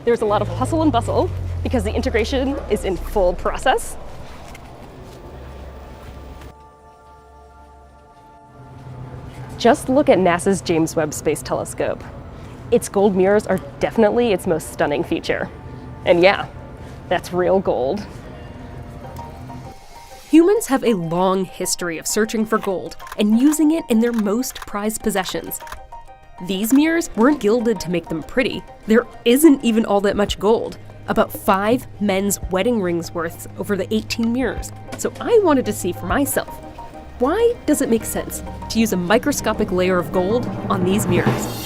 There's a lot of hustle and bustle because the integration is in full process. Just look at NASA's James Webb Space Telescope. Its gold mirrors are definitely its most stunning feature. And yeah, that's real gold. Humans have a long history of searching for gold and using it in their most prized possessions. These mirrors weren't gilded to make them pretty. There isn't even all that much gold. About 5 men's wedding rings worth over the 18 mirrors. So I wanted to see for myself, why does it make sense to use a microscopic layer of gold on these mirrors?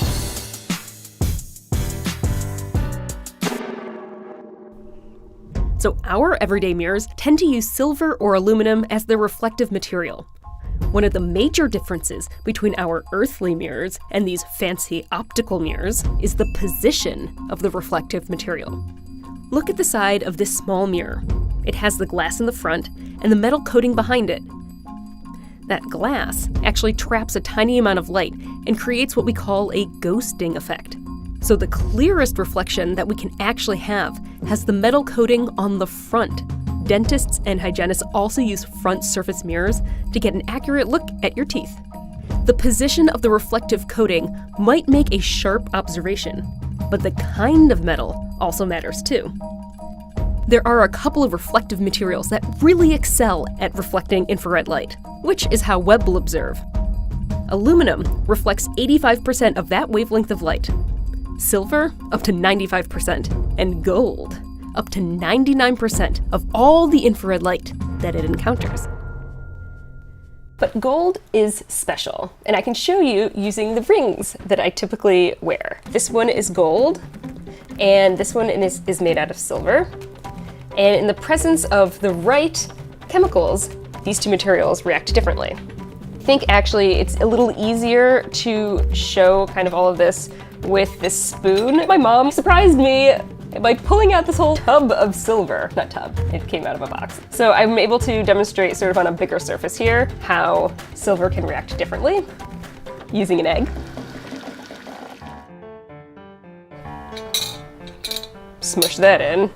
So our everyday mirrors tend to use silver or aluminum as their reflective material. One of the major differences between our earthly mirrors and these fancy optical mirrors is the position of the reflective material. Look at the side of this small mirror. It has the glass in the front and the metal coating behind it. That glass actually traps a tiny amount of light and creates what we call a ghosting effect. So the clearest reflection that we can actually have has the metal coating on the front. Dentists and hygienists also use front surface mirrors to get an accurate look at your teeth. The position of the reflective coating might make a sharp observation, but the kind of metal also matters too. There are a couple of reflective materials that really excel at reflecting infrared light, which is how Webb will observe. Aluminum reflects 85% of that wavelength of light, silver up to 95%, and gold up to 99% of all the infrared light that it encounters. But gold is special, and I can show you using the rings that I typically wear. This one is gold, and this one is made out of silver. And in the presence of the right chemicals, these two materials react differently. I think actually it's a little easier to show kind of all of this with this spoon. My mom surprised me by pulling out this whole tub of silver. Not tub, it came out of a box. So I'm able to demonstrate sort of on a bigger surface here how silver can react differently using an egg. Smush that in.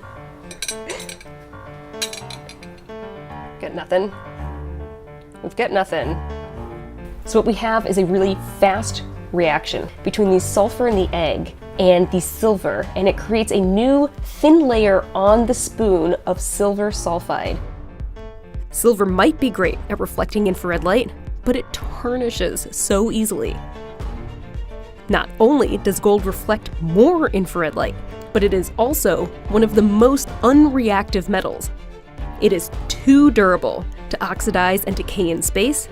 Got nothing. We've got nothing. So what we have is a really fast reaction between the sulfur in the egg and the silver, and it creates a new thin layer on the spoon of silver sulfide. Silver might be great at reflecting infrared light, but it tarnishes so easily. Not only does gold reflect more infrared light, but it is also one of the most unreactive metals. It is too durable to oxidize and decay in space,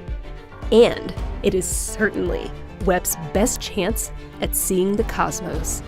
and it is certainly Webb's best chance at seeing the cosmos.